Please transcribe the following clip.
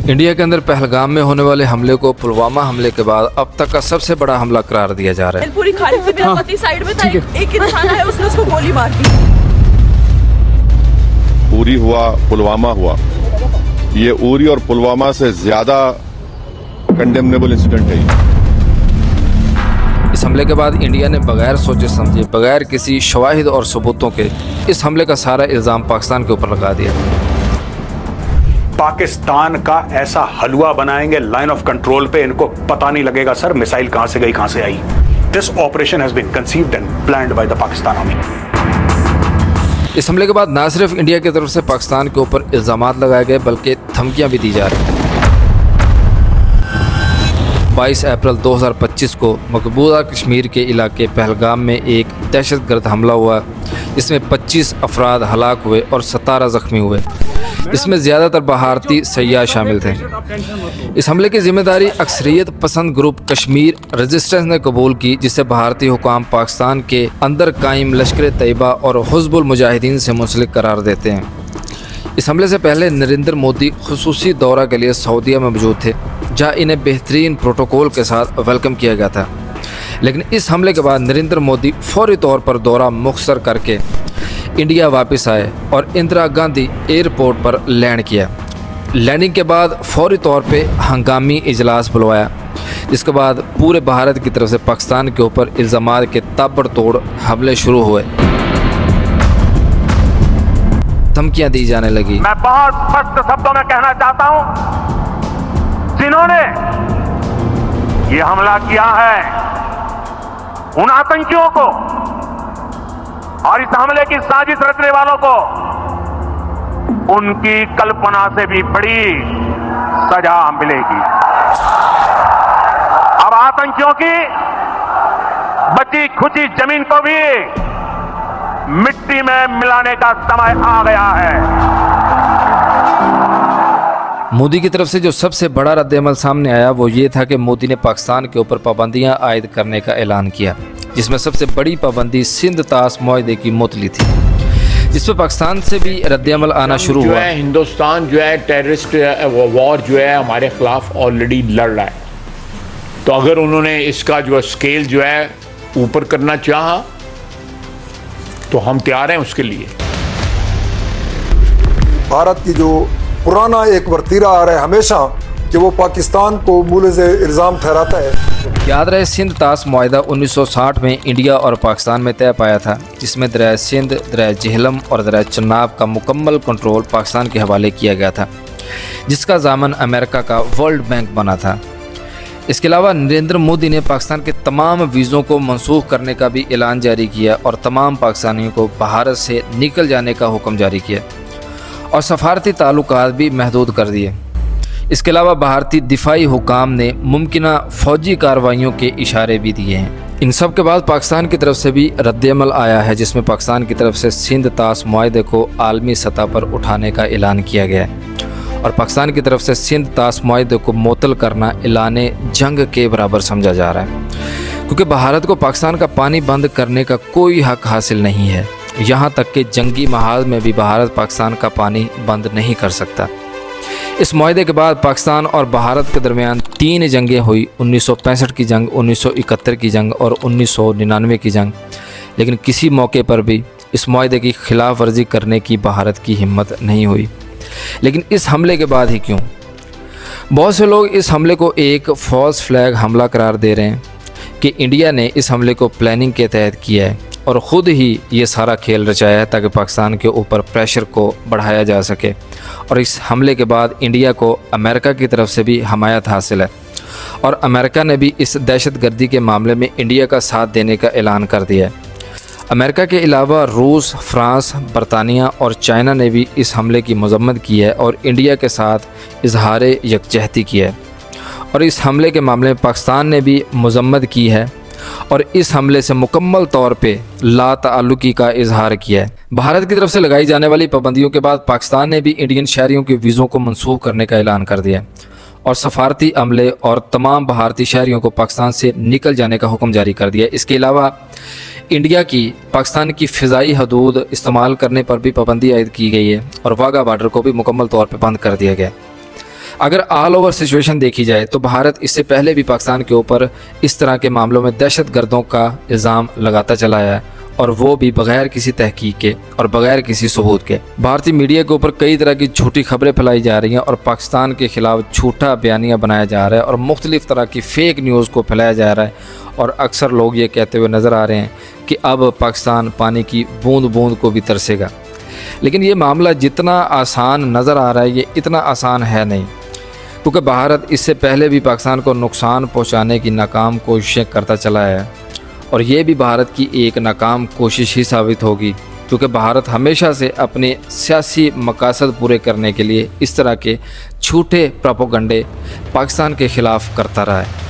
India के अंदर पहलगाम में होने वाले हमले को पुलवामा हमले के बाद अब तक का सबसे बड़ा हमला करार दिया जा रहा है। पूरी खाली थी, मेरा पति साइड में था, एक इंसान आया, उसने उसको गोली मार दी। उरी हुआ, पुलवामा हुआ, ये उरी और पुलवामा से ज्यादा कंडेमनेबल इंसिडेंट है। इस हमले के बाद इंडिया ने बगैर सोचे समझे, बगैर किसी शवाहिद और सबूतों के इस हमले का सारा इल्ज़ाम पाकिस्तान के ऊपर लगा दिया। पाकिस्तान का ऐसा हलवा बनाएंगे लाइन ऑफ कंट्रोल पे, इनको पता नहीं लगेगा सर मिसाइल कहां से गई कहां से आई। This operation has been conceived and planned by the Pakistan army. इस हमले के बाद न सिर्फ इंडिया की तरफ से पाकिस्तान के ऊपर इल्ज़ामात लगाए गए बल्कि धमकियां भी दी जा रही हैं। 22 अप्रैल 2025 को मकबूजा कश्मीर के इलाके पहलगाम में एक दहशतगर्द हमला हुआ। इसमें 25 अफराद हलाक हुए और 17 ज़ख्मी हुए। इसमें ज़्यादातर भारतीय सयाह शामिल थे। इस हमले की जिम्मेदारी अक्सरियत पसंद ग्रुप कश्मीर रेजिस्टेंस ने कबूल की, जिसे भारतीय हुकाम पाकिस्तान के अंदर कायम लश्कर तैयबा और हिज़्बुल मुजाहिदीन से मुंसलिक करार देते हैं। इस हमले से पहले नरेंद्र मोदी खुसूसी दौरा के लिए सऊदीया में मौजूद थे, जहां इन्हें बेहतरीन प्रोटोकॉल के साथ वेलकम किया गया था। लेकिन इस हमले के बाद नरेंद्र मोदी फौरी तौर पर दौरा मुख्तसर करके इंडिया वापस आए और इंदिरा गांधी एयरपोर्ट पर लैंड किया। लैंडिंग के बाद फौरी तौर पे हंगामी इजलास बुलवाया, जिसके बाद पूरे भारत की तरफ से पाकिस्तान के ऊपर इल्ज़ामात के ताबड़तोड़ हमले शुरू हुए, धमकियां दी जाने लगी। मैं बहुत स्पष्ट शब्दों में कहना चाहता हूं, जिन्होंने ये हमला किया है उन आतंकियों को और इस हमले की साजिश रचने वालों को उनकी कल्पना से भी बड़ी सजा मिलेगी। अब आतंकियों की बची खुची जमीन को भी मिट्टी में मिलाने का समय आ गया है। मोदी की तरफ से जो सबसे बड़ा रद्द-ए-अमल सामने आया वो ये था कि मोदी ने पाकिस्तान के ऊपर पाबंदियां आयद करने का ऐलान किया, जिसमें सबसे बड़ी पाबंदी सिंध तास मुआहदे की मुतली थी, जिस पर पाकिस्तान से भी रद्द-ए-अमल आना शुरू हुआ। हिंदुस्तान जो है टेररिस्ट वॉर जो है हमारे खिलाफ ऑलरेडी लड़ रहा है, तो अगर उन्होंने इसका जो स्केल जो है ऊपर करना चाहा तो हम तैयार हैं उसके लिए। भारत की जो पुराना एक वर्तीरा आ रहा है हमेशा कि वो पाकिस्तान को मूल से इल्ज़ाम ठहराता है। याद रहे सिंध तास मुआहदा 1960 में इंडिया और पाकिस्तान में तय पाया था, जिसमें दरिया सिंध, दरिया झेलम और दरिया चन्नाब का मुकम्मल कंट्रोल पाकिस्तान के हवाले किया गया था, जिसका ज़ामन अमेरिका का वर्ल्ड बैंक बना था। इसके अलावा नरेंद्र मोदी ने पाकिस्तान के तमाम वीज़ों को मनसूख करने का भी ऐलान जारी किया और तमाम पाकिस्तानियों को भारत से निकल जाने का हुक्म जारी किया और सफारती ताल्लुकात भी महदूद कर दिए। इसके अलावा भारतीय दिफाई हुकाम ने मुमकिना फ़ौजी कार्रवाइयों के इशारे भी दिए हैं। इन सब के बाद पाकिस्तान की तरफ से भी रद्द-ए-अमल आया है, जिसमें पाकिस्तान की तरफ से सिंध तास मुआहदे को आलमी सतह पर उठाने का ऐलान किया गया है और पाकिस्तान की तरफ से सिंध तास मुआहदे को मुअत्तल करना ऐलाने जंग के बराबर समझा जा रहा है, क्योंकि भारत को पाकिस्तान का पानी बंद करने का कोई हक हासिल नहीं है। यहाँ तक कि जंगी महाज में भी भारत पाकिस्तान का पानी बंद नहीं कर सकता। इस मुआहदे के बाद पाकिस्तान और भारत के दरमियान 3 जंगें हुई, 1965 की जंग, 1971 की जंग और 1999 की जंग, लेकिन किसी मौके पर भी इस मुआहदे की खिलाफ वर्जी करने की भारत की हिम्मत नहीं हुई। लेकिन इस हमले के बाद ही क्यों? बहुत से लोग इस हमले को एक फॉल्स फ्लैग हमला करार दे रहे हैं कि इंडिया ने इस हमले को प्लानिंग के तहत किया है और ख़ुद ही ये सारा खेल रचाया है ताकि पाकिस्तान के ऊपर प्रेशर को बढ़ाया जा सके। और इस हमले के बाद इंडिया को अमेरिका की तरफ से भी हमायत हासिल है और अमेरिका ने भी इस दहशतगर्दी के मामले में इंडिया का साथ देने का ऐलान कर दिया है। अमेरिका के अलावा रूस, फ्रांस, बरतानिया और चाइना ने भी इस हमले की मजम्मत की है और इंडिया के साथ इजहार यकजहती किया है। और इस हमले के मामले में पाकिस्तान ने भी मजम्मत की है और इस हमले से मुकम्मल तौर पे ला ताल्लुकी का इजहार किया है। भारत की तरफ से लगाई जाने वाली पाबंदियों के बाद पाकिस्तान ने भी इंडियन शहरियों के वीज़ों को मनसूख करने का ऐलान कर दिया और सफारती अमले और तमाम भारतीय शहरियों को पाकिस्तान से निकल जाने का हुक्म जारी कर दिया। इसके अलावा इंडिया की पाकिस्तान की फ़िज़ाई हदूद इस्तेमाल करने पर भी पाबंदी आयद की गई है और वाघा बॉर्डर को भी मुकम्मल तौर पर बंद कर दिया गया। अगर ऑल ओवर सिचुएशन देखी जाए तो भारत इससे पहले भी पाकिस्तान के ऊपर इस तरह के मामलों में दहशत गर्दों का इल्ज़ाम लगाता चला है, और वो भी बगैर किसी तहकीक के और बगैर किसी सबूत के। भारतीय मीडिया के ऊपर कई तरह की झूठी खबरें फैलाई जा रही हैं और पाकिस्तान के ख़िलाफ़ झूठा बयानिया बनाया जा रहा है और मुख्तलिफ़ तरह की फ़ेक न्यूज़ को फैलाया जा रहा है, और अक्सर लोग ये कहते हुए नज़र आ रहे हैं कि अब पाकिस्तान पानी की बूंद बूंद को भी तरसेगा। लेकिन ये मामला जितना आसान नज़र आ रहा है, ये इतना आसान है नहीं, क्योंकि भारत इससे पहले भी पाकिस्तान को नुकसान पहुंचाने की नाकाम कोशिशें करता चला है, और ये भी भारत की एक नाकाम कोशिश ही साबित होगी, क्योंकि भारत हमेशा से अपने सियासी मकासद पूरे करने के लिए इस तरह के झूठे प्रोपेगेंडे पाकिस्तान के ख़िलाफ़ करता रहा है।